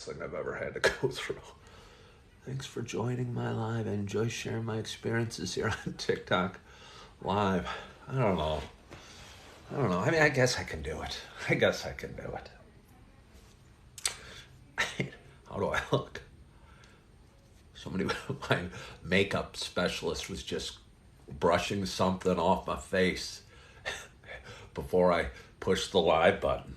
hardest thing I've ever had to go through. Thanks for joining my live. I enjoy sharing my experiences here on TikTok live. I don't know. I mean, I guess I can do it. How do I look? My makeup specialist was just brushing something off my face before I pushed the live button.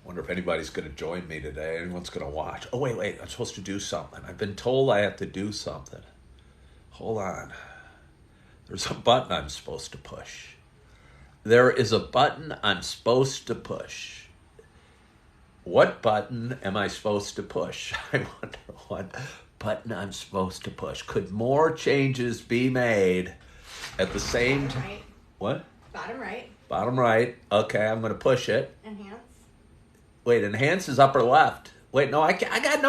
Wonder if anybody's going to join me today. Anyone's going to watch. Oh, wait. I'm supposed to do something. I've been told I have to do something. Hold on. There's a button I'm supposed to push. There is a button I'm supposed to push. What button am I supposed to push? I wonder what button I'm supposed to push. Could more changes be made at the same time? Right. What? Bottom right. Bottom right. Okay, I'm going to push it. Enhance. Wait, enhance is upper left. Wait, no, I got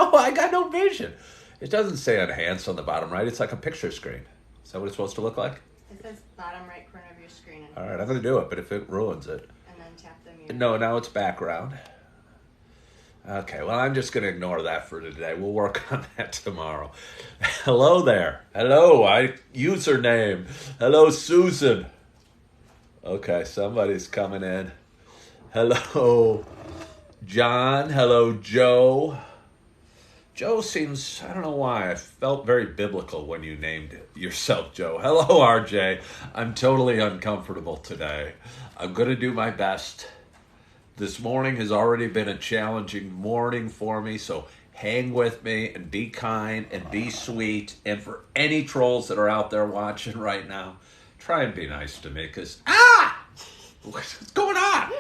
no vision. It doesn't say enhance on the bottom right. It's like a picture screen. Is that what it's supposed to look like? It says bottom right corner of your screen. All right, I'm going to do it, but if it ruins it. And then tap the mute. No, now it's background. Okay, well, I'm just going to ignore that for today. We'll work on that tomorrow. Hello there. Hello, username. Hello, Susan. Okay, somebody's coming in. Hello, John. Hello, Joe. Joe seems, I don't know why, I felt very biblical when you named yourself Joe. Hello, RJ. I'm totally uncomfortable today. I'm going to do my best. This morning has already been a challenging morning for me, so hang with me and be kind and be sweet. And for any trolls that are out there watching right now, try and be nice to me, because, what's going on?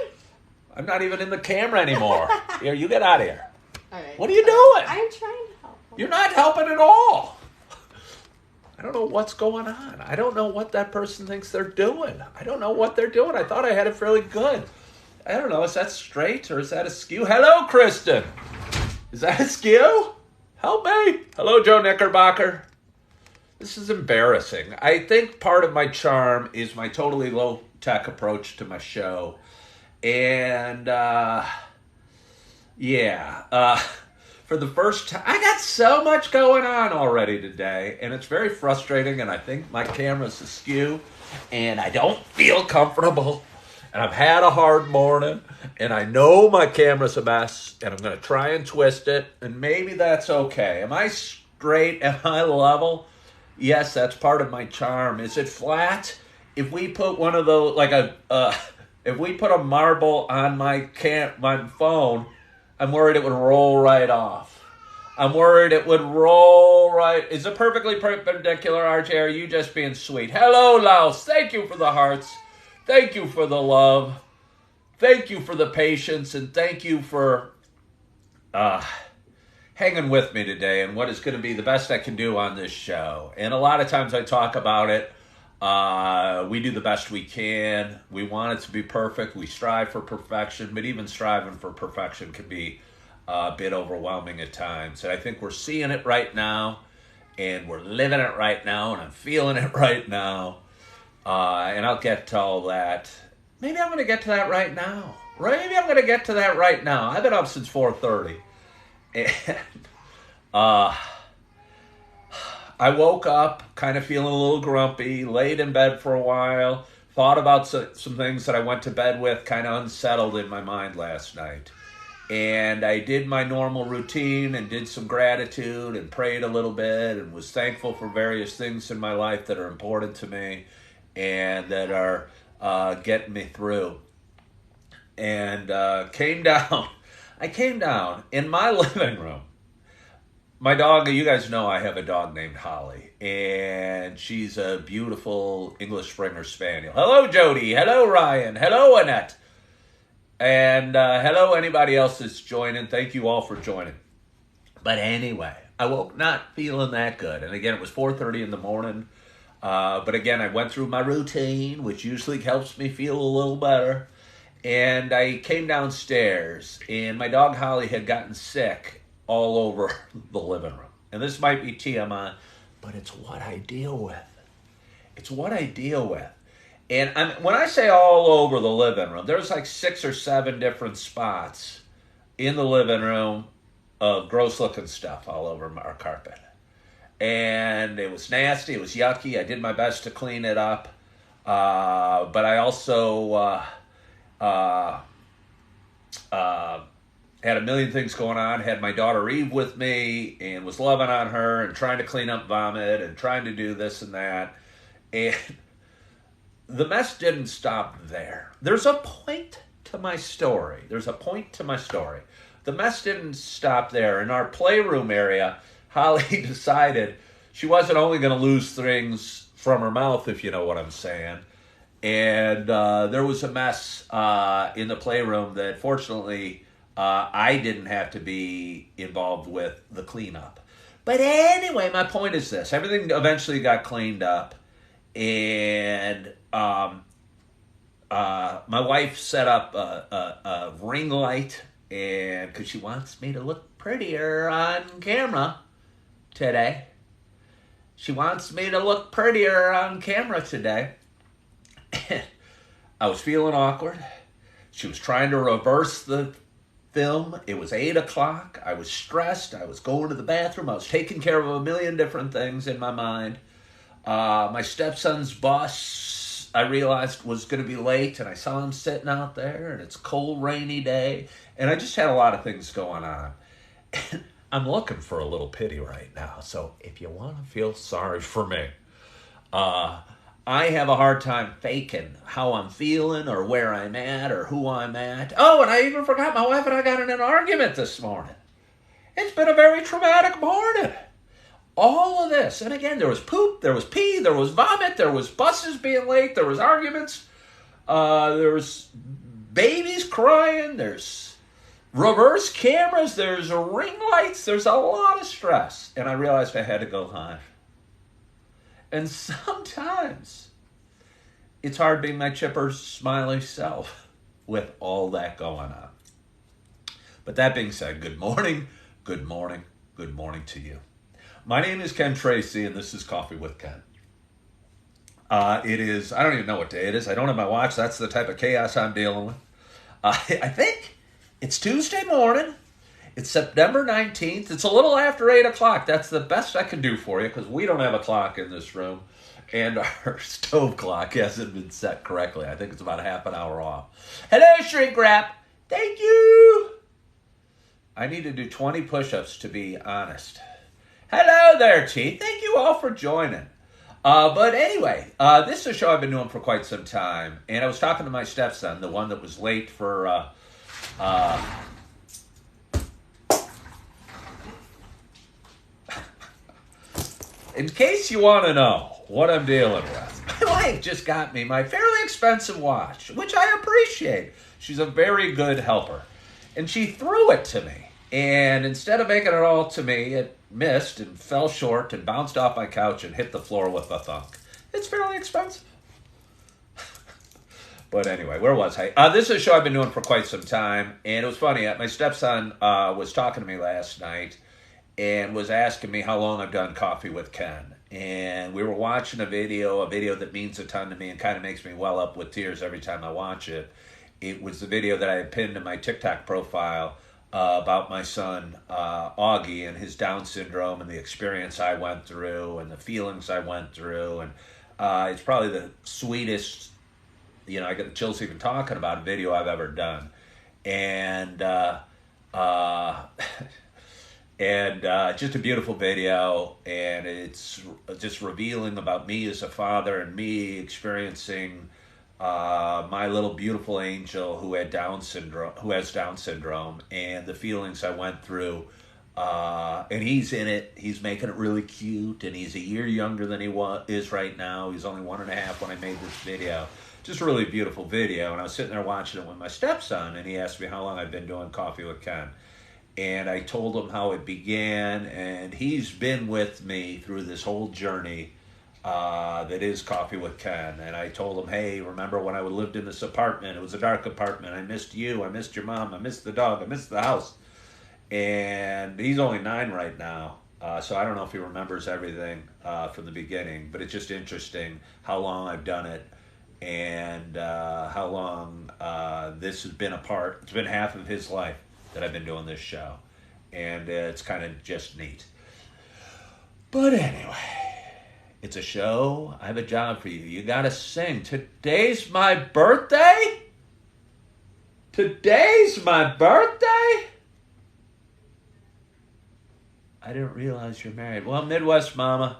I'm not even in the camera anymore. Here, you get out of here. All right. What are you doing? I'm trying to help. You're not helping at all. I don't know what's going on. I don't know what that person thinks they're doing. I don't know what they're doing. I thought I had it fairly good. I don't know. Is that straight or is that askew? Hello, Kristen. Is that askew? Help me. Hello, Joe Knickerbocker. This is embarrassing. I think part of my charm is my totally low-tech approach to my show. And, for the first time, I got so much going on already today, and it's very frustrating, and I think my camera's askew, and I don't feel comfortable, and I've had a hard morning, and I know my camera's a mess, and I'm going to try and twist it, and maybe that's okay. Am I straight? Am I level? Yes, that's part of my charm. Is it flat? If we put one of those, if we put a marble on my phone, I'm worried it would roll right off. I'm worried it would roll right. Is it perfectly perpendicular, RJ? Are you just being sweet? Hello, Laos. Thank you for the hearts. Thank you for the love. Thank you for the patience. And thank you for hanging with me today and what is going to be the best I can do on this show. And a lot of times I talk about it. We do the best we can. We want it to be perfect. We strive for perfection, but even striving for perfection can be a bit overwhelming at times. And I think we're seeing it right now, and we're living it right now, and I'm feeling it right now. And I'll get to all that. Maybe I'm going to get to that right now. Maybe I'm going to get to that right now. I've been up since 4:30. And, I woke up kind of feeling a little grumpy, laid in bed for a while, thought about some things that I went to bed with, kind of unsettled in my mind last night. And I did my normal routine and did some gratitude and prayed a little bit and was thankful for various things in my life that are important to me and that are getting me through. And came down. I came down in my living room. My dog, you guys know I have a dog named Holly, and she's a beautiful English Springer Spaniel. Hello, Jody. Hello, Ryan. Hello, Annette. And hello, anybody else that's joining. Thank you all for joining. But anyway, I woke not feeling that good. And again, it was 4:30 in the morning. But again, I went through my routine, which usually helps me feel a little better. And I came downstairs, and my dog Holly had gotten sick all over the living room. And this might be TMI, but it's what I deal with. It's what I deal with. And when I say all over the living room, there's like 6 or 7 different spots in the living room of gross looking stuff all over our carpet. And it was nasty, it was yucky. I did my best to clean it up. But I also had a million things going on. Had my daughter Eve with me and was loving on her and trying to clean up vomit and trying to do this and that. And the mess didn't stop there. There's a point to my story. The mess didn't stop there. In our playroom area, Holly decided she wasn't only going to lose things from her mouth, if you know what I'm saying. And there was a mess in the playroom that fortunately I didn't have to be involved with the cleanup. But anyway, my point is this. Everything eventually got cleaned up. And my wife set up a ring light, and because she wants me to look prettier on camera today. I was feeling awkward. She was trying to reverse the film. It was 8 o'clock. I was stressed. I was going to the bathroom. I was taking care of a million different things in my mind. My stepson's bus, I realized, was going to be late, and I saw him sitting out there, and it's a cold, rainy day, and I just had a lot of things going on. And I'm looking for a little pity right now, so if you want to feel sorry for me, I have a hard time faking how I'm feeling or where I'm at or who I'm at. Oh, and I even forgot my wife and I got in an argument this morning. It's been a very traumatic morning. All of this, and again, there was poop, there was pee, there was vomit, there was buses being late, there was arguments, there was babies crying, there's reverse cameras, there's ring lights, there's a lot of stress. And I realized I had to go live. And sometimes it's hard being my chipper, smiley self with all that going on. But that being said, good morning to you. My name is Ken Tracy, and this is Coffee with Ken. It is, I don't even know what day it is. I don't have my watch. That's the type of chaos I'm dealing with. I think it's Tuesday morning. It's September 19th. It's a little after 8 o'clock. That's the best I can do for you because we don't have a clock in this room. And our stove clock hasn't been set correctly. I think it's about half an hour off. Hello, shrink wrap. Thank you. I need to do 20 push-ups to be honest. Hello there, T. Thank you all for joining. But anyway, this is a show I've been doing for quite some time. And I was talking to my stepson, the one that was late for... In case you want to know what I'm dealing with, my wife just got me my fairly expensive watch, which I appreciate. She's a very good helper. And she threw it to me. And instead of making it all to me, it missed and fell short and bounced off my couch and hit the floor with a thunk. It's fairly expensive. But anyway, where was I? This is a show I've been doing for quite some time. And it was funny. My stepson was talking to me last night and was asking me how long I've done Coffee with Ken. And we were watching a video that means a ton to me and kind of makes me well up with tears every time I watch it. It was the video that I had pinned to my TikTok profile about my son, Augie, and his Down syndrome and the experience I went through and the feelings I went through. And it's probably the sweetest, I get the chills even talking about a video I've ever done. And just a beautiful video, and it's just revealing about me as a father and me experiencing my little beautiful angel who has Down syndrome, and the feelings I went through. And he's in it. He's making it really cute, and he's a year younger than he is right now. He's only 1.5 when I made this video. Just a really beautiful video, and I was sitting there watching it with my stepson, and he asked me how long I've been doing Coffee with Ken. And I told him how it began, and he's been with me through this whole journey that is Coffee with Ken. And I told him, hey, remember when I lived in this apartment? It was a dark apartment. I missed you. I missed your mom. I missed the dog. I missed the house. And he's only 9 right now, so I don't know if he remembers everything from the beginning, but it's just interesting how long I've done it and how long this has been a part. It's been half of his life that I've been doing this show, and it's kind of just neat. But anyway, it's a show. I have a job for you. You got to sing. Today's my birthday? Today's my birthday? I didn't realize you're married. Well, Midwest Mama,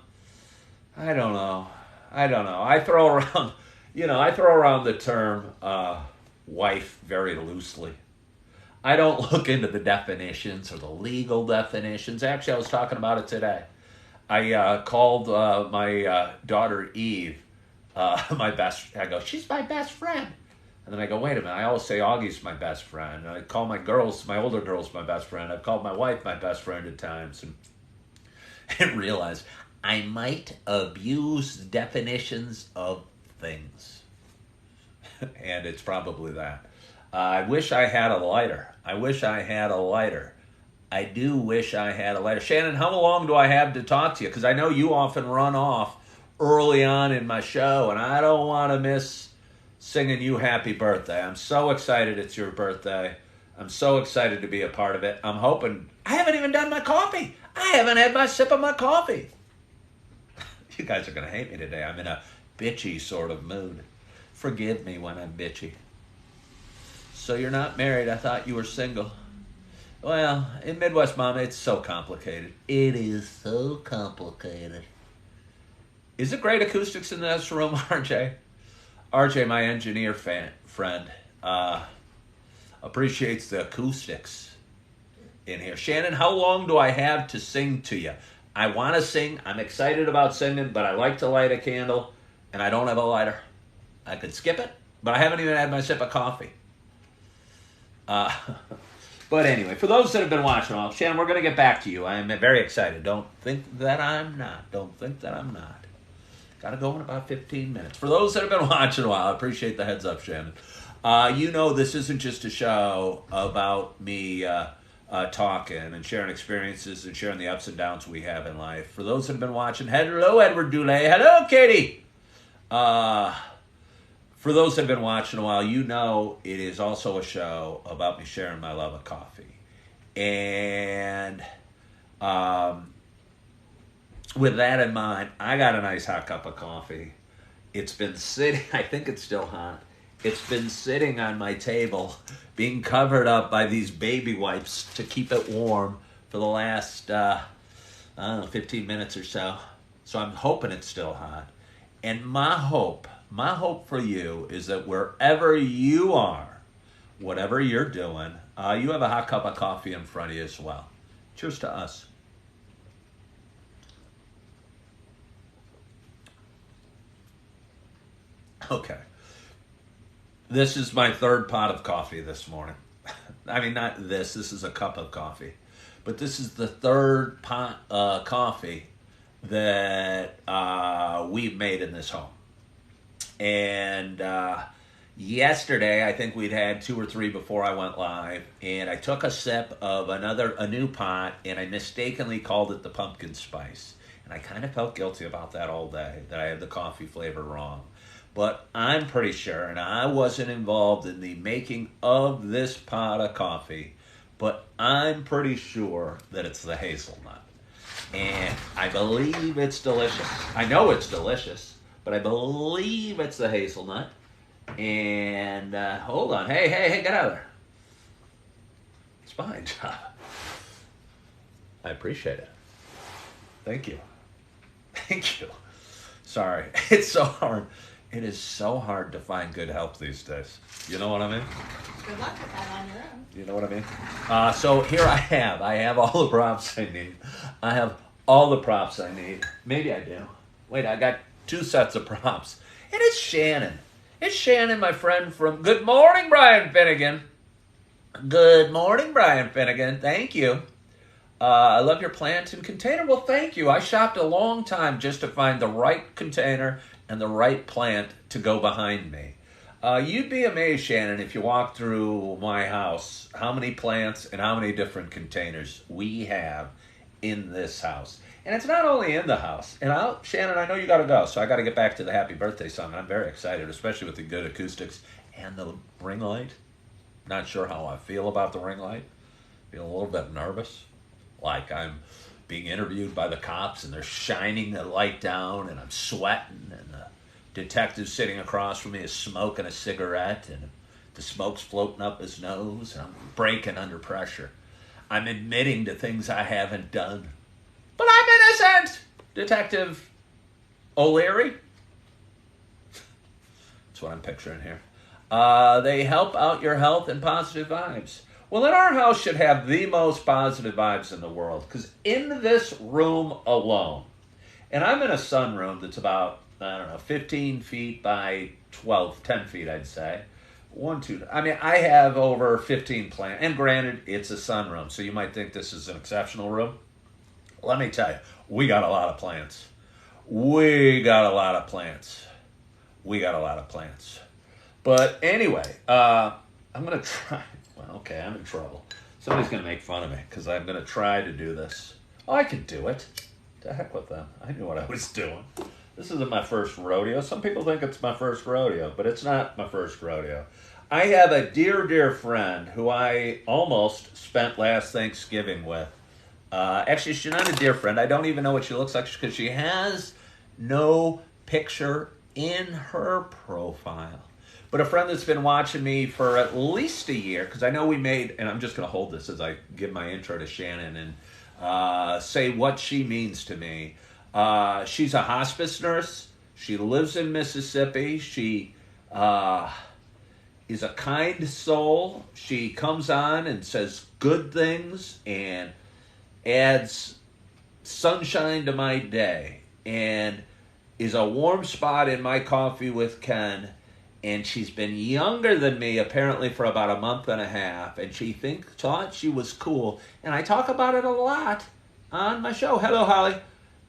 I don't know. I throw around the term wife very loosely. I don't look into the definitions or the legal definitions. Actually, I was talking about it today. I called my daughter Eve I go, she's my best friend. And then I go, wait a minute, I always say Augie's my best friend. And I call my older girls my best friend. I've called my wife my best friend at times. And realized I might abuse definitions of things. And it's probably that. I wish I had a lighter. I do wish I had a lighter. Shannon, how long do I have to talk to you? Because I know you often run off early on in my show, and I don't want to miss singing you happy birthday. I'm so excited it's your birthday. I'm so excited to be a part of it. I'm hoping... I haven't even done my coffee. I haven't had my sip of my coffee. You guys are going to hate me today. I'm in a bitchy sort of mood. Forgive me when I'm bitchy. So you're not married. I thought you were single. Well, in Midwest Mama, it's so complicated. It is so complicated. Is it great acoustics in this room, RJ? RJ, my engineer friend, appreciates the acoustics in here. Shannon, how long do I have to sing to you? I want to sing. I'm excited about singing, but I like to light a candle, and I don't have a lighter. I could skip it, but I haven't even had my sip of coffee. But anyway, for those that have been watching, Shannon, we're going to get back to you. I am very excited. Don't think that I'm not. Got to go in about 15 minutes. For those that have been watching a while, I appreciate the heads up, Shannon. You know this isn't just a show about me talking and sharing experiences and sharing the ups and downs we have in life. For those that have been watching, hello, Edward Dulé. Hello, Katie. For those that have been watching a while, you know it is also a show about me sharing my love of coffee. And with that in mind, I got a nice hot cup of coffee. It's been sitting, I think it's still hot. It's been sitting on my table, being covered up by these baby wipes to keep it warm for the last, 15 minutes or so. So I'm hoping it's still hot. And my hope for you is that wherever you are, whatever you're doing, you have a hot cup of coffee in front of you as well. Cheers to us. Okay. This is my third pot of coffee this morning. I mean, not this is a cup of coffee. But this is the third pot coffee that we've made in this home. And yesterday, I think we'd had 2 or 3 before I went live, and I took a sip of a new pot, and I mistakenly called it the pumpkin spice. And I kind of felt guilty about that all day, that I had the coffee flavor wrong. But I'm pretty sure, and I wasn't involved in the making of this pot of coffee, but I'm pretty sure that it's the hazelnut. And I believe it's delicious. I know it's delicious, but I believe it's the hazelnut. And hold on. Hey, get out of there. It's fine, job. I appreciate it. Thank you. Sorry. It's so hard. It is so hard to find good help these days. You know what I mean? Good luck with that on your own. You know what I mean? So here I have all the props I need. I have all the props I need. Maybe I do. Wait, I got 2 sets of props. And it's Shannon. It's Shannon, my friend from... Good morning, Brian Finnegan. Good morning, Brian Finnegan. Thank you. I love your plant and container. Well, thank you. I shopped a long time just to find the right container and the right plant to go behind me. You'd be amazed, Shannon, if you walk through my house, how many plants and how many different containers we have in this house. And it's not only in the house. And Shannon, I know you got to go, so I got to get back to the happy birthday song. I'm very excited, especially with the good acoustics and the ring light. Not sure how I feel about the ring light. Feel a little bit nervous, like I'm being interviewed by the cops and they're shining the light down and I'm sweating and the detective sitting across from me is smoking a cigarette and the smoke's floating up his nose and I'm breaking under pressure. I'm admitting to things I haven't done. But I'm innocent, Detective O'Leary. That's what I'm picturing here. They help out your health and positive vibes. Well, then our house should have the most positive vibes in the world. Because in this room alone, and I'm in a sunroom that's about, 15 feet by 10 feet, I'd say. I have over 15 plants. And granted, it's a sunroom, so you might think this is an exceptional room. Let me tell you, we got a lot of plants. But anyway, I'm going to try. Well, okay, I'm in trouble. Somebody's going to make fun of me because I'm going to try to do this. Oh, I can do it. To heck with them. I knew what I was doing. This isn't my first rodeo. Some people think it's my first rodeo, but it's not my first rodeo. I have a dear, dear friend who I almost spent last Thanksgiving with. Actually, she's not a dear friend. I don't even know what she looks like because she has no picture in her profile. But a friend that's been watching me for at least a year, because I know we made, and I'm just going to hold this as I give my intro to Shannon and say what she means to me. She's a hospice nurse. She lives in Mississippi. She is a kind soul. She comes on and says good things and adds sunshine to my day and is a warm spot in my coffee with Ken. And she's been younger than me apparently for about a month and a half. And she thought she was cool. And I talk about it a lot on my show. Hello, Holly.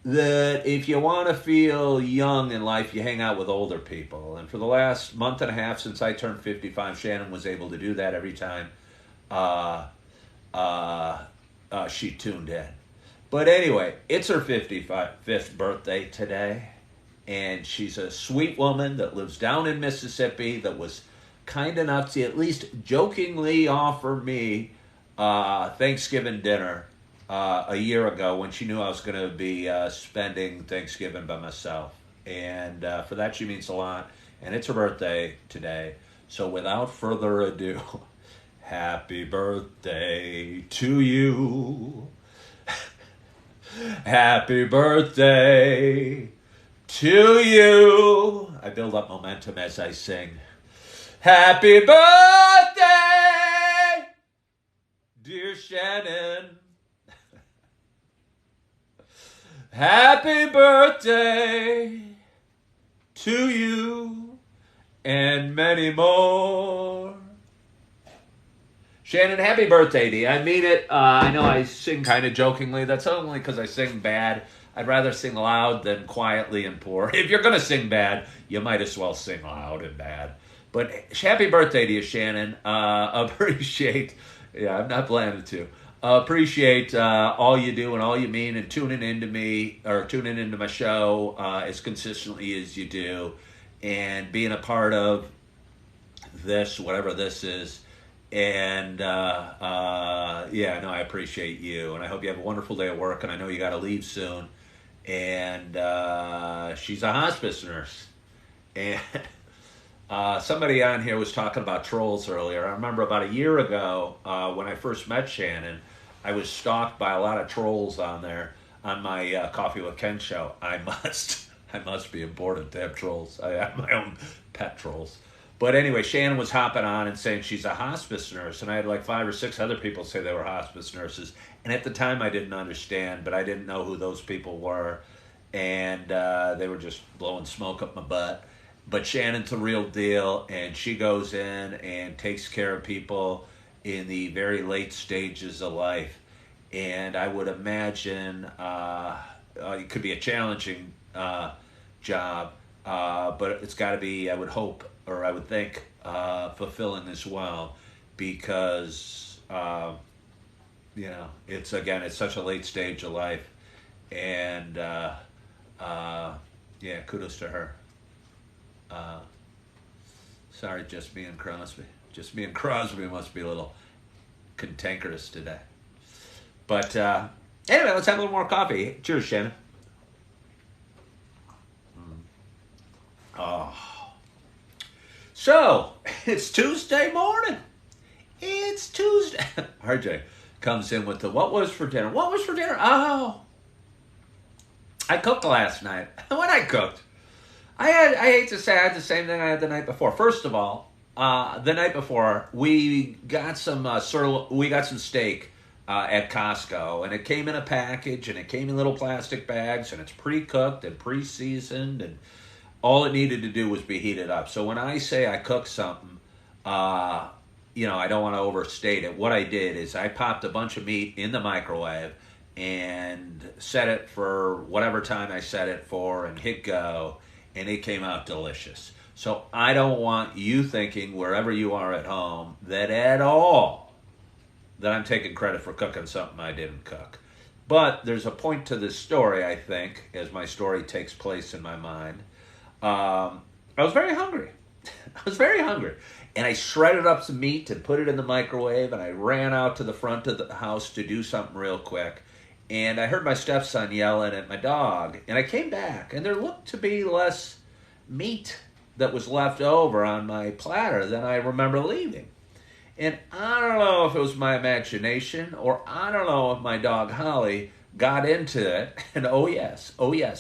That if you want to feel young in life, you hang out with older people. And for the last month and a half since I turned 55, Shannon was able to do that every time she tuned in. But anyway, it's her 55th birthday today. And she's a sweet woman that lives down in Mississippi that was kind enough to at least jokingly offer me Thanksgiving dinner a year ago when she knew I was going to be spending Thanksgiving by myself. And for that, she means a lot. And it's her birthday today. So without further ado, happy birthday to you. Happy birthday to you. I build up momentum as I sing. Happy birthday, dear Shannon. Happy birthday to you and many more. Shannon, happy birthday to you. I mean it. I know I sing kind of jokingly. That's only because I sing bad. I'd rather sing loud than quietly and poor. If you're going to sing bad, you might as well sing loud and bad. But happy birthday to you, Shannon. Appreciate, I'm not planning to. Appreciate all you do and all you mean and tuning into me or tuning into my show as consistently as you do and being a part of this, whatever this is. And I appreciate you. And I hope you have a wonderful day at work. And I know you got to leave soon. And she's a hospice nurse. And somebody on here was talking about trolls earlier. I remember about a year ago when I first met Shannon, I was stalked by a lot of trolls on there on my Coffee with Ken show. I must be important to have trolls. I have my own pet trolls. But anyway, Shannon was hopping on and saying she's a hospice nurse, and I had like 5 or 6 other people say they were hospice nurses. And at the time, I didn't understand, but I didn't know who those people were, and they were just blowing smoke up my butt. But Shannon's the real deal, and she goes in and takes care of people in the very late stages of life. And I would imagine it could be a challenging job, but it's got to be, I would hope, or I would think, fulfilling as well, because it's such a late stage of life, and yeah, kudos to her. Uh, Sorry, just me and Crosby. Just me and Crosby must be a little cantankerous today. But anyway, let's have a little more coffee. Cheers, Shannon. Oh. So, it's Tuesday morning. It's Tuesday. RJ comes in with what was for dinner? What was for dinner? Oh, I cooked last night. When I cooked, I hate to say I had the same thing I had the night before. First of all, the night before we got some steak at Costco, and it came in a package, and it came in little plastic bags, and it's pre-cooked and pre-seasoned, and all it needed to do was be heated up. So when I say I cooked something, I don't want to overstate it. What I did is I popped a bunch of meat in the microwave and set it for whatever time I set it for, and hit go, and it came out delicious. So I don't want you thinking, wherever you are at home, that I'm taking credit for cooking something I didn't cook. But there's a point to this story, I think, as my story takes place in my mind. I was very hungry. And I shredded up some meat and put it in the microwave, and I ran out to the front of the house to do something real quick. And I heard my stepson yelling at my dog, and I came back, and there looked to be less meat that was left over on my platter than I remember leaving. And I don't know if it was my imagination, or I don't know if my dog Holly got into it, and oh yes,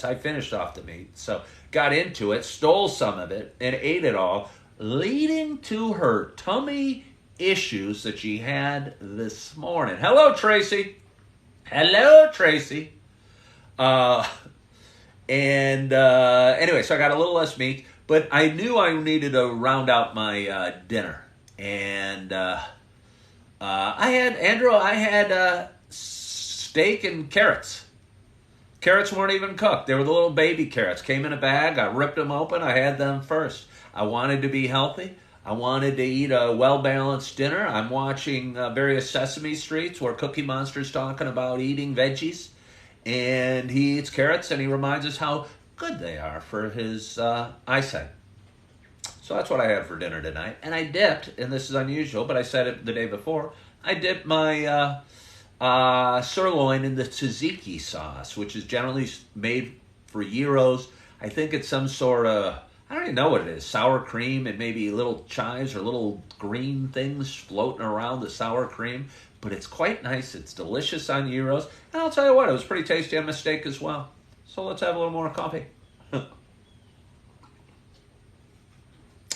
I finished off the meat. So got into it, stole some of it, and ate it all, leading to her tummy issues that she had this morning. Hello, Tracy. Anyway, so I got a little less meat, but I knew I needed to round out my dinner. And I had steak and carrots. Carrots weren't even cooked. They were the little baby carrots. Came in a bag. I ripped them open. I had them first. I wanted to be healthy. I wanted to eat a well-balanced dinner. I'm watching various Sesame Streets where Cookie Monster's talking about eating veggies. And he eats carrots, and he reminds us how good they are for his eyesight. So that's what I had for dinner tonight. And I dipped, and this is unusual, but I said it the day before, I dipped my sirloin in the tzatziki sauce, which is generally made for gyros. I think it's some sort of, I don't even know what it is, sour cream and maybe little chives or little green things floating around the sour cream. But it's quite nice. It's delicious on gyros. And I'll tell you what, it was pretty tasty on my steak as well. So let's have a little more coffee.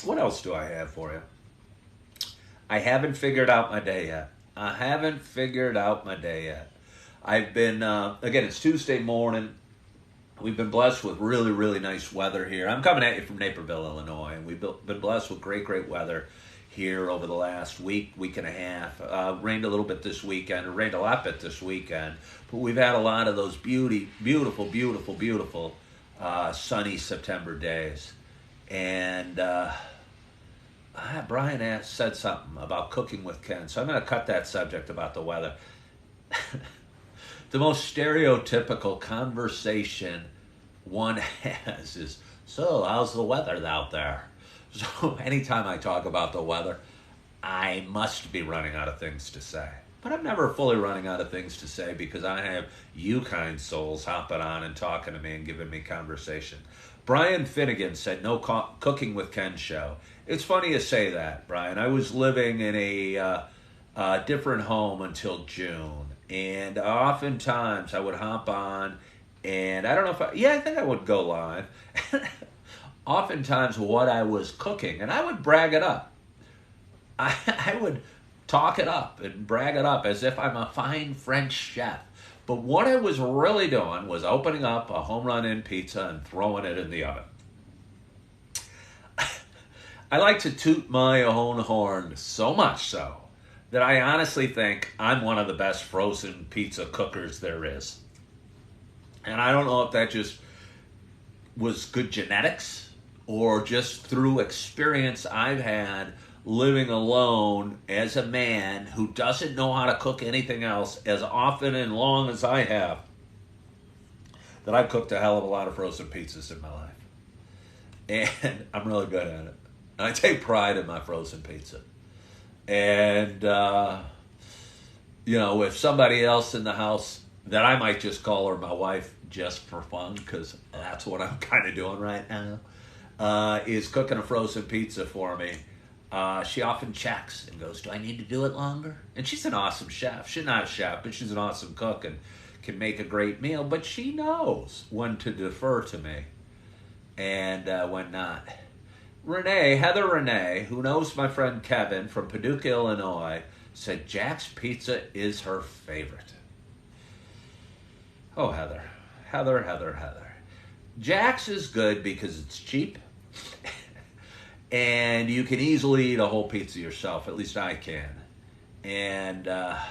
What else do I have for you? I haven't figured out my day yet. I've been, again, it's Tuesday morning. We've been blessed with really, really nice weather here. I'm coming at you from Naperville, Illinois, and we've been blessed with great, great weather here over the last week and a half. Rained a little bit this weekend. It rained a lot bit this weekend. But we've had a lot of those beautiful sunny September days. And Brian said something about cooking with Ken, so I'm going to cut that subject about the weather. The most stereotypical conversation one has is, so how's the weather out there? So anytime I talk about the weather, I must be running out of things to say. But I'm never fully running out of things to say because I have you kind souls hopping on and talking to me and giving me conversation. Brian Finnegan said, no cooking with Ken show. It's funny you say that, Brian. I was living in a different home until June. And oftentimes I would hop on and I don't know if I think I would go live. Oftentimes what I was cooking, and I would brag it up. I would talk it up and brag it up as if I'm a fine French chef. But what I was really doing was opening up a home run in pizza and throwing it in the oven. I like to toot my own horn so much so that I honestly think I'm one of the best frozen pizza cookers there is. And I don't know if that just was good genetics or just through experience I've had living alone as a man who doesn't know how to cook anything else as often and long as I have, that I've cooked a hell of a lot of frozen pizzas in my life. And I'm really good at it. And I take pride in my frozen pizza. And, if somebody else in the house, that I might just call her my wife just for fun, because that's what I'm kind of doing right now, is cooking a frozen pizza for me. She often checks and goes, do I need to do it longer? And she's an awesome chef. She's not a chef, but she's an awesome cook and can make a great meal. But she knows when to defer to me and when not. Heather Renee, who knows my friend Kevin from Paducah, Illinois, said Jack's Pizza is her favorite. Oh, Heather. Jack's is good because it's cheap. And you can easily eat a whole pizza yourself. At least I can. And, I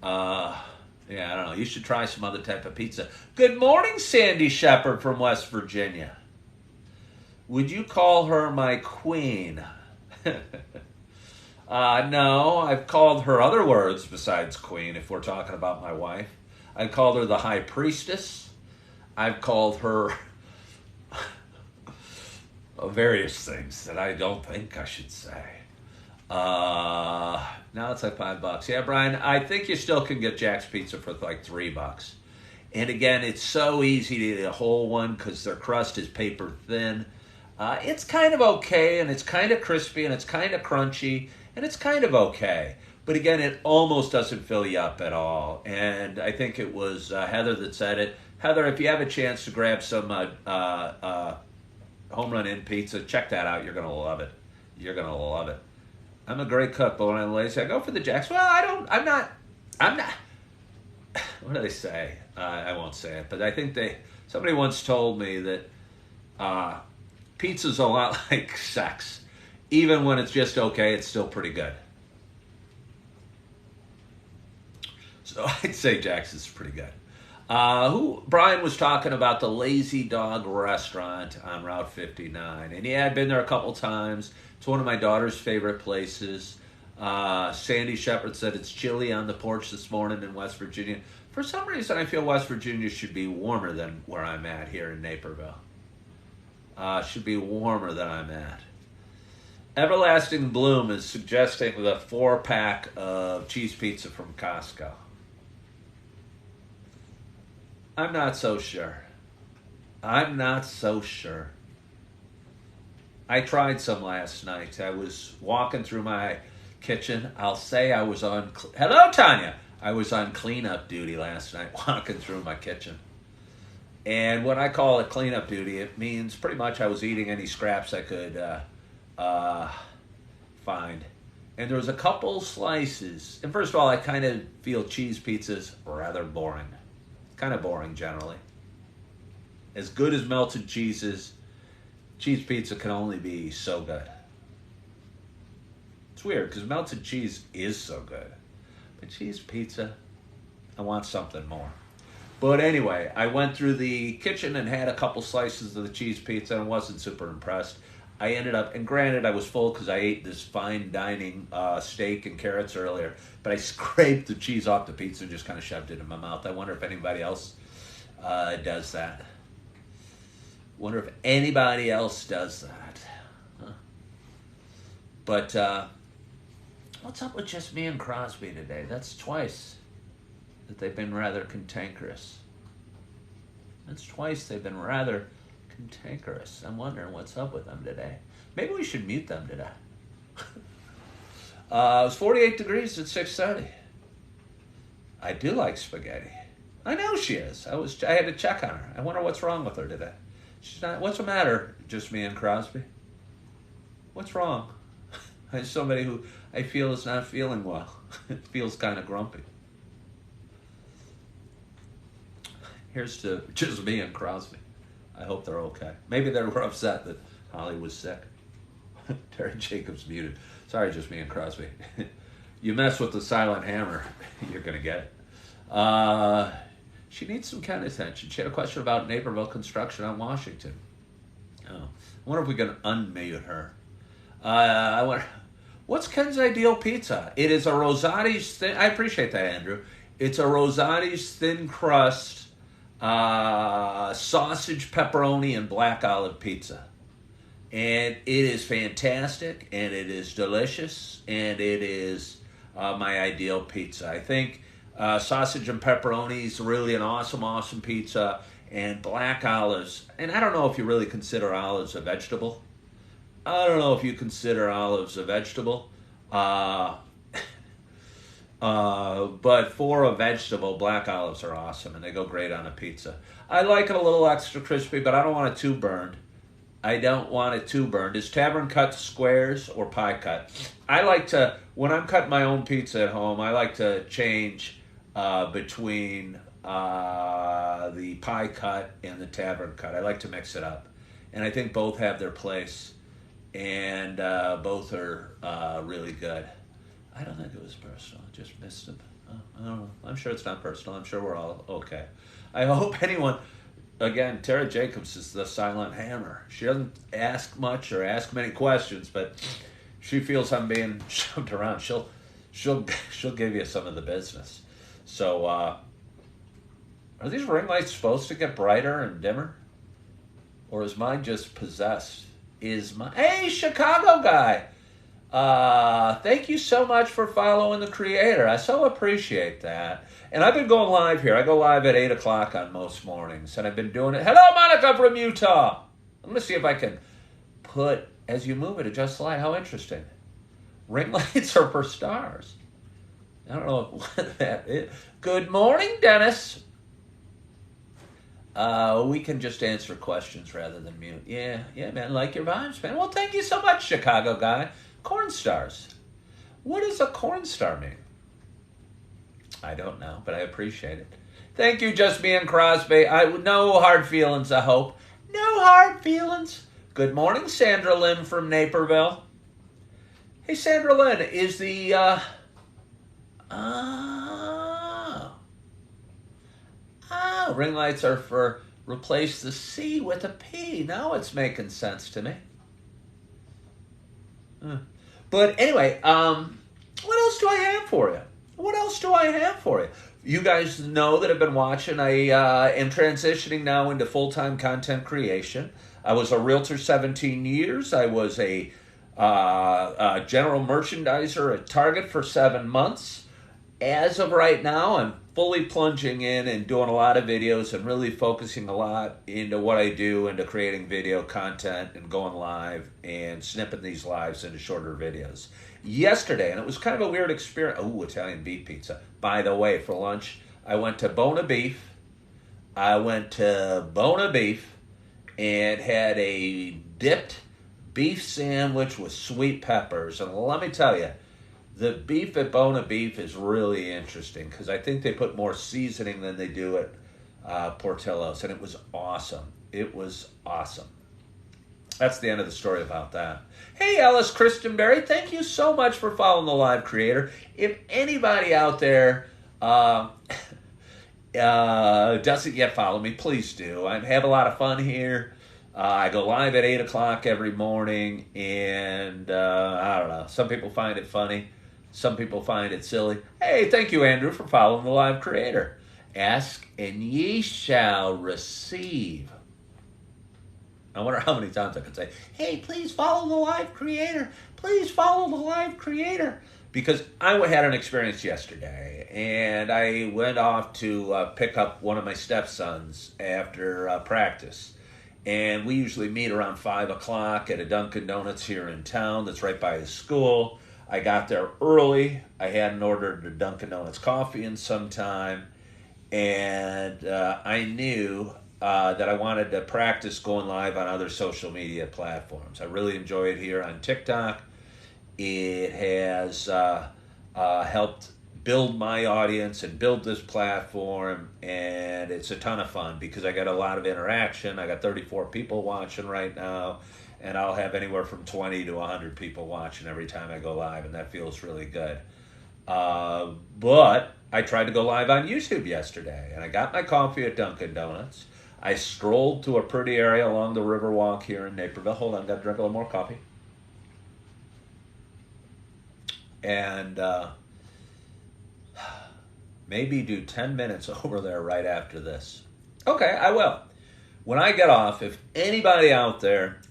don't know. You should try some other type of pizza. Good morning, Sandy Shepherd from West Virginia. Would you call her my queen? No, I've called her other words besides queen, if we're talking about my wife. I've called her the high priestess. I've called her various things that I don't think I should say. Now it's like $5. Yeah, Brian, I think you still can get Jack's Pizza for like $3. And again, it's so easy to eat a whole one because their crust is paper thin. It's kind of okay, and it's kind of crispy, and it's kind of crunchy, and it's kind of okay. But again, it almost doesn't fill you up at all. And I think it was Heather that said it. Heather, if you have a chance to grab some Home Run Inn pizza, check that out. You're going to love it. You're going to love it. I'm a great cook, but when I'm lazy, I go for the Jacks. Well, I'm not. What do they say? I won't say it, but I think somebody once told me that pizza's a lot like sex. Even when it's just okay, it's still pretty good. So I'd say Jack's is pretty good. Brian was talking about the Lazy Dog restaurant on Route 59. And yeah, I've been there a couple times. It's one of my daughter's favorite places. Sandy Shepherd said it's chilly on the porch this morning in West Virginia. For some reason, I feel West Virginia should be warmer than where I'm at here in Naperville. Should be warmer than I'm at. Everlasting Bloom is suggesting the 4-pack of cheese pizza from Costco. I'm not so sure. I tried some last night. I was walking through my kitchen. I'll say I was on... Hello, Tanya! I was on cleanup duty last night, walking through my kitchen. And when I call it cleanup duty, it means pretty much I was eating any scraps I could find. And there was a couple slices. And first of all, I kind of feel cheese pizzas rather boring. Kind of boring generally. As good as melted cheese is, cheese pizza can only be so good. It's weird because melted cheese is so good. But cheese pizza, I want something more. But anyway, I went through the kitchen and had a couple slices of the cheese pizza and wasn't super impressed. I ended up, and granted I was full because I ate this fine dining steak and carrots earlier, but I scraped the cheese off the pizza and just kind of shoved it in my mouth. I wonder if anybody else does that. Wonder if anybody else does that. Huh. But what's up with just me and Crosby today? That's twice that they've been rather cantankerous. That's twice they've been rather cantankerous. I'm wondering what's up with them today. Maybe we should mute them today. It was 48 degrees at 6:30. I do like spaghetti. I know she is. I had to check on her. I wonder what's wrong with her today. She's not. What's the matter? Just me and Crosby. What's wrong? I'm somebody who I feel is not feeling well. It feels kind of grumpy. Here's to just me and Crosby. I hope they're okay. Maybe they were upset that Holly was sick. Terry Jacobs muted. Sorry, just me and Crosby. You mess with the silent hammer, you're going to get it. She needs some kind of attention. She had a question about Naperville construction on Washington. Oh, I wonder if we can unmute her. I wonder, What's Ken's ideal pizza? It is a Rosati's thin. I appreciate that, Andrew. It's a Rosati's thin crust, sausage, pepperoni, and black olive pizza. And it is fantastic, and it is delicious, and it is my ideal pizza. I think sausage and pepperoni is really an awesome, awesome pizza, and black olives. And I don't know if you really consider olives a vegetable. I don't know if you consider olives a vegetable. But for a vegetable, black olives are awesome, and they go great on a pizza. I like it a little extra crispy, but I don't want it too burned. I don't want it too burned. Is Tavern cut squares or pie cut? I like to, when I'm cutting my own pizza at home, I like to change between the pie cut and the tavern cut. I like to mix it up. And I think both have their place, and both are really good. I don't think it was personal. I just missed them. I don't know. I'm sure it's not personal. I'm sure we're all okay. I hope anyone... Again, Tara Jacobs is the silent hammer. She doesn't ask much or ask many questions, but she feels I'm being shoved around. She'll give you some of the business. So, are these ring lights supposed to get brighter and dimmer, or is mine just possessed? Hey, Chicago guy! Thank you so much for following the creator. I so appreciate that. And I've been going live here. I go live at 8 o'clock on most mornings, and I've been doing it. Hello, Monica from Utah. Let me see if I can put, as you move it, adjust the light. How interesting. Ring lights are for stars. I don't know what that is. Good morning, Dennis. We can just answer questions rather than mute. Yeah, man. Like your vibes, man. Well, thank you so much, Chicago guy. Corn stars. What does a corn star mean? I don't know, but I appreciate it. Thank you, Just Me and Crosby. No hard feelings, I hope. No hard feelings. Good morning, Sandra Lynn from Naperville. Hey, Sandra Lynn, is the... ring lights are for replace the C with a P. Now it's making sense to me. But anyway, what else do I have for you? You guys know that I've been watching. I am transitioning now into full-time content creation. I was a realtor 17 years. I was a general merchandiser at Target for 7 months. As of right now, I'm fully plunging in and doing a lot of videos and really focusing a lot into what I do, into creating video content and going live and snipping these lives into shorter videos. Yesterday, and it was kind of a weird experience. Oh, Italian beef pizza. By the way, for lunch, I went to Bona Beef. and had a dipped beef sandwich with sweet peppers. And let me tell you, the beef at Bona Beef is really interesting because I think they put more seasoning than they do at Portillo's, and it was awesome. That's the end of the story about that. Hey, Ellis Christenberry, thank you so much for following the live creator. If anybody out there doesn't yet follow me, please do. I have a lot of fun here. I go live at 8 o'clock every morning, and I don't know. Some people find it funny. Some people find it silly. Hey, thank you, Andrew, for following the live creator. Ask, and ye shall receive. I wonder how many times I could say, hey, please follow the live creator. Please follow the live creator. Because I had an experience yesterday, and I went off to pick up one of my stepsons after practice. And we usually meet around 5 o'clock at a Dunkin' Donuts here in town that's right by his school. I got there early. I hadn't ordered a Dunkin' Donuts coffee in some time. And I knew that I wanted to practice going live on other social media platforms. I really enjoy it here on TikTok. It has helped build my audience and build this platform, and it's a ton of fun because I got a lot of interaction. I got 34 people watching right now, and I'll have anywhere from 20 to 100 people watching every time I go live, and that feels really good. But I tried to go live on YouTube yesterday, and I got my coffee at Dunkin' Donuts. I strolled to a pretty area along the Riverwalk here in Naperville. Hold on, got to drink a little more coffee. and maybe do 10 minutes over there right after this. Okay, I will. When I get off, if anybody out there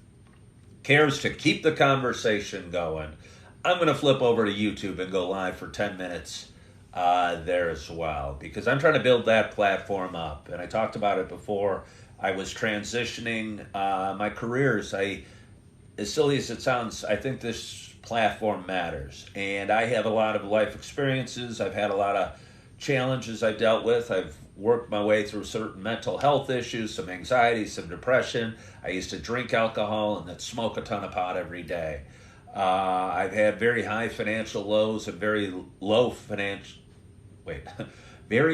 cares to keep the conversation going, I'm going to flip over to YouTube and go live for 10 minutes there as well, because I'm trying to build that platform up. And I talked about it before. I was transitioning my careers. As silly as it sounds, I think this platform matters. And I have a lot of life experiences. I've had a lot of challenges I've dealt with. I've worked my way through certain mental health issues, some anxiety, some depression. I used to drink alcohol and then smoke a ton of pot every day. I've had very high financial lows and very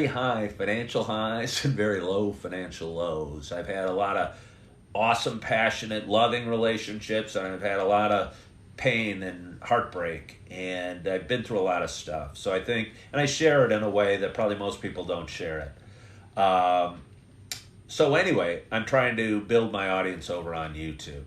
high financial highs and very low financial lows. I've had a lot of awesome, passionate, loving relationships, and I've had a lot of pain and heartbreak, and I've been through a lot of stuff. So I think, and I share it in a way that probably most people don't share it. So anyway, I'm trying to build my audience over on YouTube.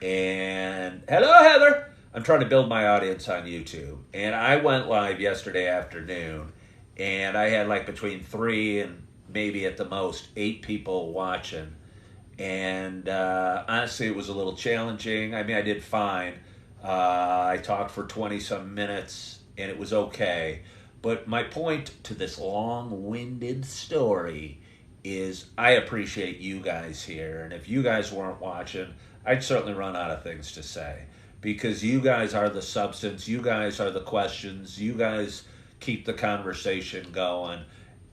And hello, Heather. I'm trying to build my audience on YouTube. And I went live yesterday afternoon, and I had like between 3 and maybe at the most 8 people watching. And honestly, it was a little challenging. I mean, I did fine. I talked for 20-some minutes, and it was okay. But my point to this long-winded story is I appreciate you guys here. And if you guys weren't watching, I'd certainly run out of things to say. Because you guys are the substance. You guys are the questions. You guys keep the conversation going.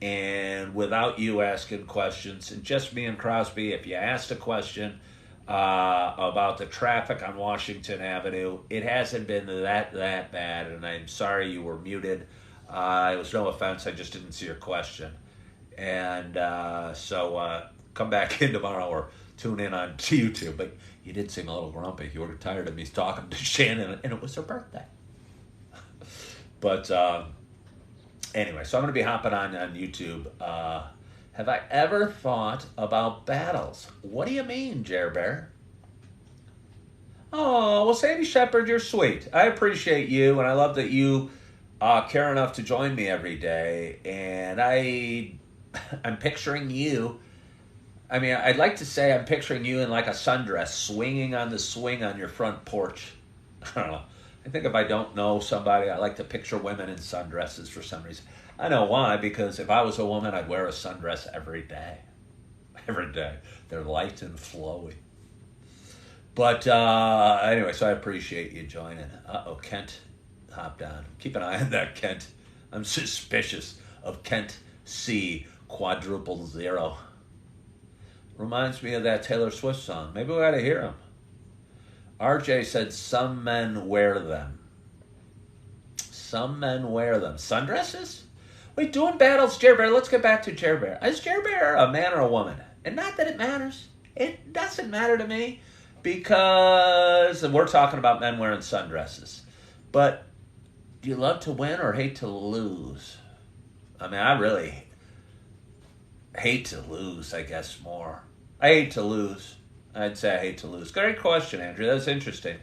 And without you asking questions, and just me and Crosby, if you asked a question about the traffic on Washington Avenue, it hasn't been that bad, and I'm sorry you were muted. It was no offense, I just didn't see your question. And so come back in tomorrow or tune in on YouTube. But you did seem a little grumpy. You were tired of me talking to Shannon, and it was her birthday. But anyway, so I'm going to be hopping on YouTube. Have I ever thought about battles? What do you mean, Jer Bear? Oh, well, Sandy Shepard, you're sweet. I appreciate you, and I love that you care enough to join me every day. And I'm picturing you. I mean, I'd like to say I'm picturing you in like a sundress, swinging on the swing on your front porch. I don't know. I think if I don't know somebody, I like to picture women in sundresses for some reason. I know why, because if I was a woman, I'd wear a sundress every day. Every day. They're light and flowy. But anyway, so I appreciate you joining. Uh-oh, Kent hopped on. Keep an eye on that, Kent. I'm suspicious of Kent C. Quadruple Zero. Reminds me of that Taylor Swift song. Maybe we ought to hear him. RJ said some men wear them. Some men wear them. Sundresses? Wait, doing battles, Jer Bear. Let's get back to Jer Bear. Is Jer Bear a man or a woman? And not that it matters. It doesn't matter to me because we're talking about men wearing sundresses. But do you love to win or hate to lose? I mean, I really hate to lose, I guess, more. I hate to lose. I'd say I hate to lose. Great question, Andrew. That's interesting.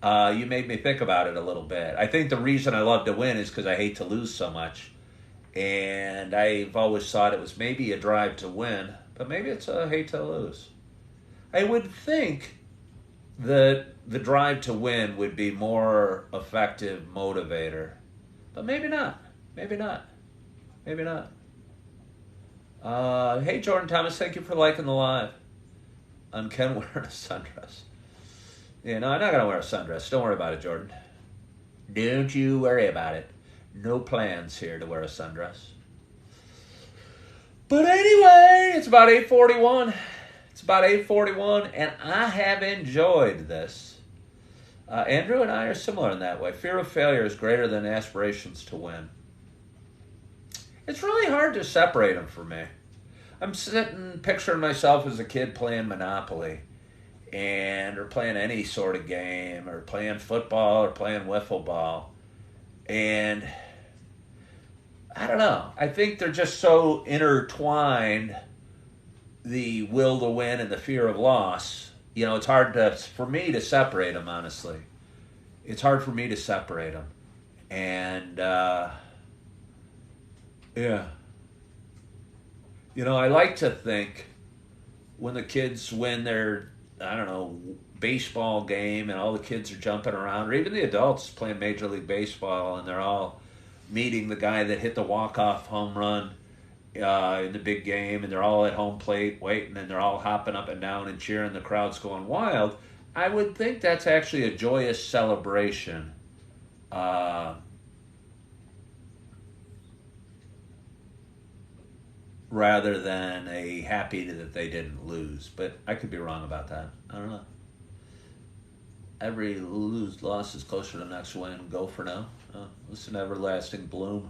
You made me think about it a little bit. I think the reason I love to win is because I hate to lose so much. And I've always thought it was maybe a drive to win, but maybe it's a hate to lose. I would think that the drive to win would be more effective motivator. But maybe not. Maybe not. Maybe not. Hey, Jordan Thomas, thank you for liking the live. I'm Ken wearing a sundress. Yeah, no, I'm not going to wear a sundress. Don't worry about it, Jordan. Don't you worry about it. No plans here to wear a sundress. But anyway, it's about 8:41. It's about 8:41, and I have enjoyed this. Andrew and I are similar in that way. Fear of failure is greater than aspirations to win. It's really hard to separate them for me. I'm sitting, picturing myself as a kid playing Monopoly, or playing any sort of game, or playing football, or playing wiffle ball. And I don't know. I think they're just so intertwined, the will to win and the fear of loss. You know, it's hard for me to separate them, honestly. It's hard for me to separate them. And, yeah. You know, I like to think when the kids win their, I don't know, baseball game and all the kids are jumping around, or even the adults playing Major League Baseball and they're all meeting the guy that hit the walk-off home run in the big game, and they're all at home plate waiting, and they're all hopping up and down and cheering, the crowd's going wild. I would think that's actually a joyous celebration. Rather than a happy that they didn't lose. But I could be wrong about that. I don't know. Every loss is closer to the next win. Go for no. Listen to Everlasting Bloom.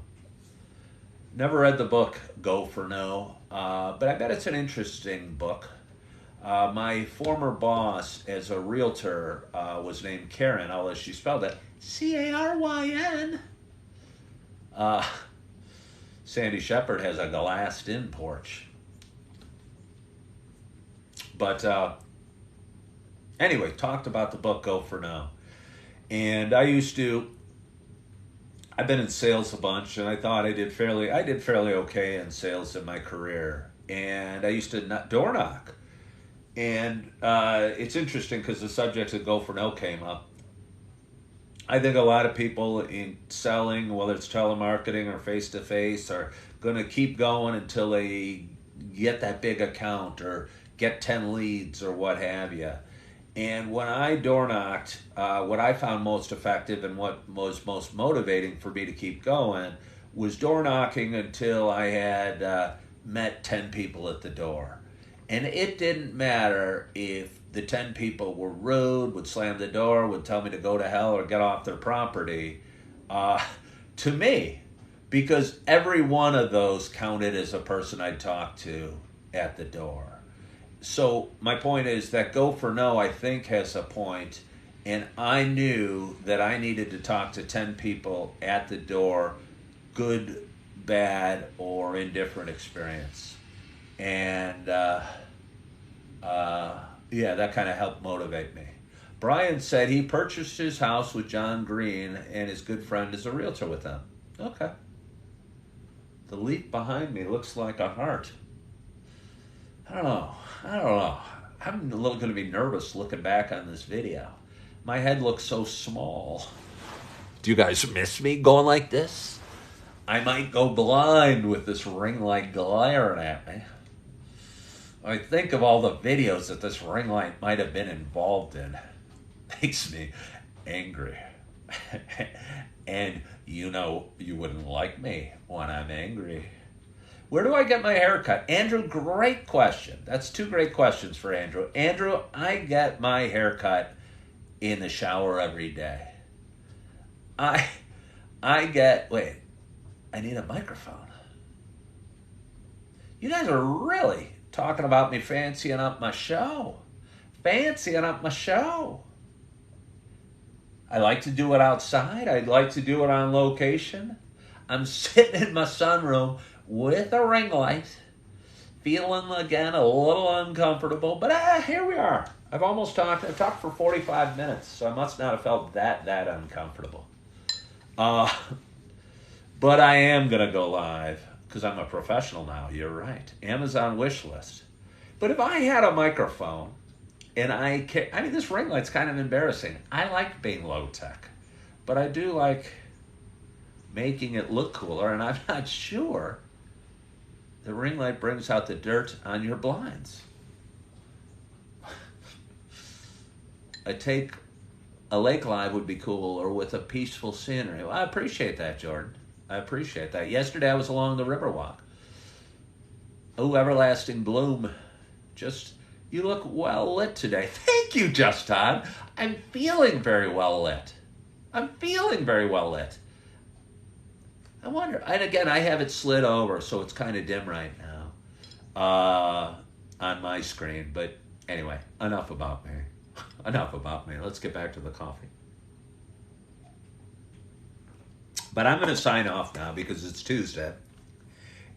Never read the book Go for No, but I bet it's an interesting book. My former boss as a realtor was named Karen, although she spelled it Caryn. Sandy Shepard has a glassed-in porch. But anyway, talked about the book Go for No. And I've been in sales a bunch, and I thought I did fairly okay in sales in my career. And I used to door knock. And it's interesting because the subjects of Go for No came up. I think a lot of people in selling, whether it's telemarketing or face-to-face, are going to keep going until they get that big account or get 10 leads or what have you. And when I door knocked, what I found most effective and what was most motivating for me to keep going was door knocking until I had met 10 people at the door. And it didn't matter if the 10 people were rude, would slam the door, would tell me to go to hell or get off their property, to me, because every one of those counted as a person I'd talk to at the door. So my point is that Go for No, I think, has a point, and I knew that I needed to talk to 10 people at the door, good, bad, or indifferent experience. And yeah, that kind of helped motivate me. Brian said he purchased his house with John Green, and his good friend is a realtor with them. Okay. The leaf behind me looks like a heart. I don't know. I'm a little going to be nervous looking back on this video. My head looks so small. Do you guys miss me going like this? I might go blind with this ring light glaring at me. I think of all the videos that this ring light might have been involved in. Makes me angry. And you know you wouldn't like me when I'm angry. Where do I get my hair cut? Andrew, great question. That's 2 great questions for Andrew. Andrew, I get my hair cut in the shower every day. I need a microphone. You guys are really talking about me fancying up my show. I like to do it outside. I'd like to do it on location. I'm sitting in my sunroom with a ring light, feeling again a little uncomfortable, but here we are. I've talked for 45 minutes, so I must not have felt that uncomfortable. But I am going to go live because I'm a professional now. You're right. Amazon wish list. But if I had a microphone and this ring light's kind of embarrassing. I like being low tech, but I do like making it look cooler, and I'm not sure the ring light brings out the dirt on your blinds. A lake live would be cool, or with a peaceful scenery. Well, I appreciate that, Jordan. I appreciate that. Yesterday I was along the Riverwalk. Oh, Everlasting Bloom. You look well lit today. Thank you, Just Todd. I'm feeling very well lit. I wonder, and again, I have it slid over, so it's kind of dim right now on my screen. But anyway, enough about me. Let's get back to the coffee. But I'm going to sign off now because it's Tuesday.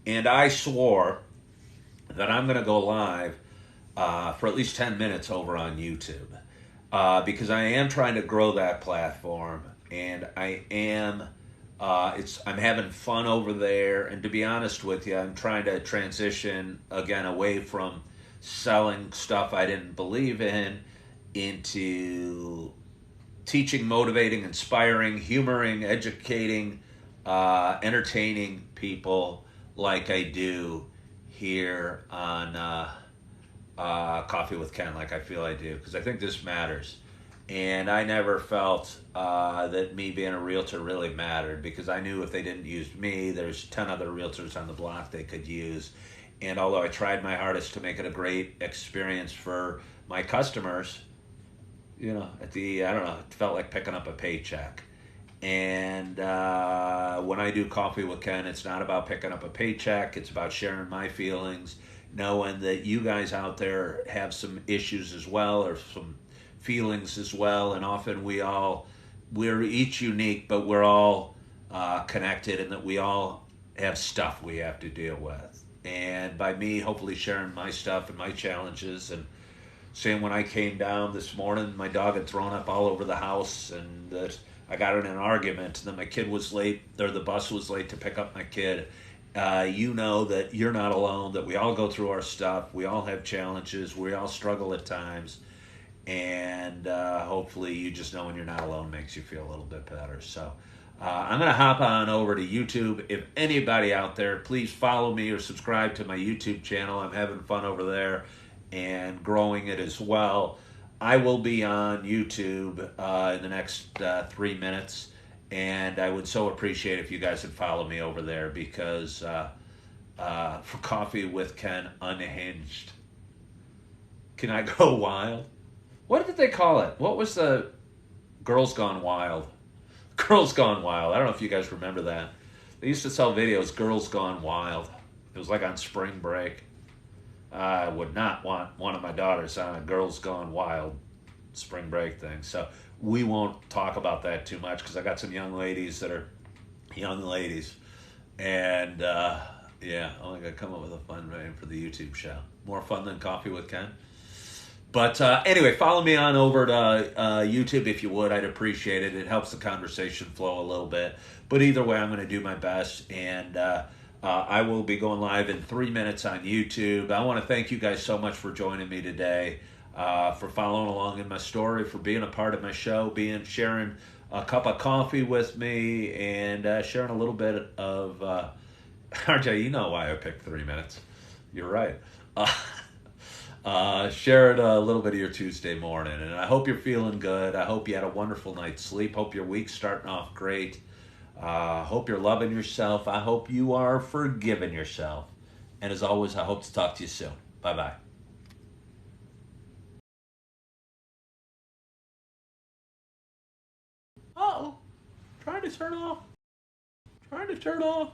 And I swore that I'm going to go live for at least 10 minutes over on YouTube. Because I am trying to grow that platform. And I am I'm having fun over there, and to be honest with you, I'm trying to transition again away from selling stuff I didn't believe in into teaching, motivating, inspiring, humoring, educating, entertaining people like I do here on Coffee with Ken, like I feel I do, because I think this matters. And I never felt that me being a realtor really mattered, because I knew if they didn't use me, there's 10 other realtors on the block they could use. And although I tried my hardest to make it a great experience for my customers, I don't know, it felt like picking up a paycheck. And when I do Coffee with Ken, it's not about picking up a paycheck. It's about sharing my feelings, knowing that you guys out there have some issues as well, or some feelings as well. And often we're each unique, but we're all connected, and that we all have stuff we have to deal with. And by me hopefully sharing my stuff and my challenges, and saying when I came down this morning, my dog had thrown up all over the house, and that I got in an argument, and then my kid was late, or the bus was late to pick up my kid. You know that you're not alone, that we all go through our stuff, we all have challenges, we all struggle at times, and hopefully you just knowing you're not alone makes you feel a little bit better. So I'm going to hop on over to YouTube. If anybody out there, please follow me or subscribe to my YouTube channel. I'm having fun over there and growing it as well. I will be on YouTube in the next 3 minutes, and I would so appreciate if you guys would follow me over there, because for Coffee with Ken Unhinged. Can I go wild? What did they call it? What was the Girls Gone Wild? Girls Gone Wild. I don't know if you guys remember that. They used to sell videos, Girls Gone Wild. It was like on spring break. I would not want one of my daughters on a Girls Gone Wild spring break thing. So we won't talk about that too much, because I got some young ladies that are young ladies. And yeah, I'm going to come up with a fun name for the YouTube show. More fun than Coffee with Ken. But anyway, follow me on over to YouTube if you would. I'd appreciate it. It helps the conversation flow a little bit. But either way, I'm going to do my best. And I will be going live in 3 minutes on YouTube. I want to thank you guys so much for joining me today, for following along in my story, for being a part of my show, sharing a cup of coffee with me, and sharing a little bit of... RJ, you know why I picked 3 minutes. You're right. Sharing a little bit of your Tuesday morning. And I hope you're feeling good. I hope you had a wonderful night's sleep. Hope your week's starting off great. Hope you're loving yourself. I hope you are forgiving yourself. And as always, I hope to talk to you soon. Bye-bye. Uh-oh. Trying to turn off.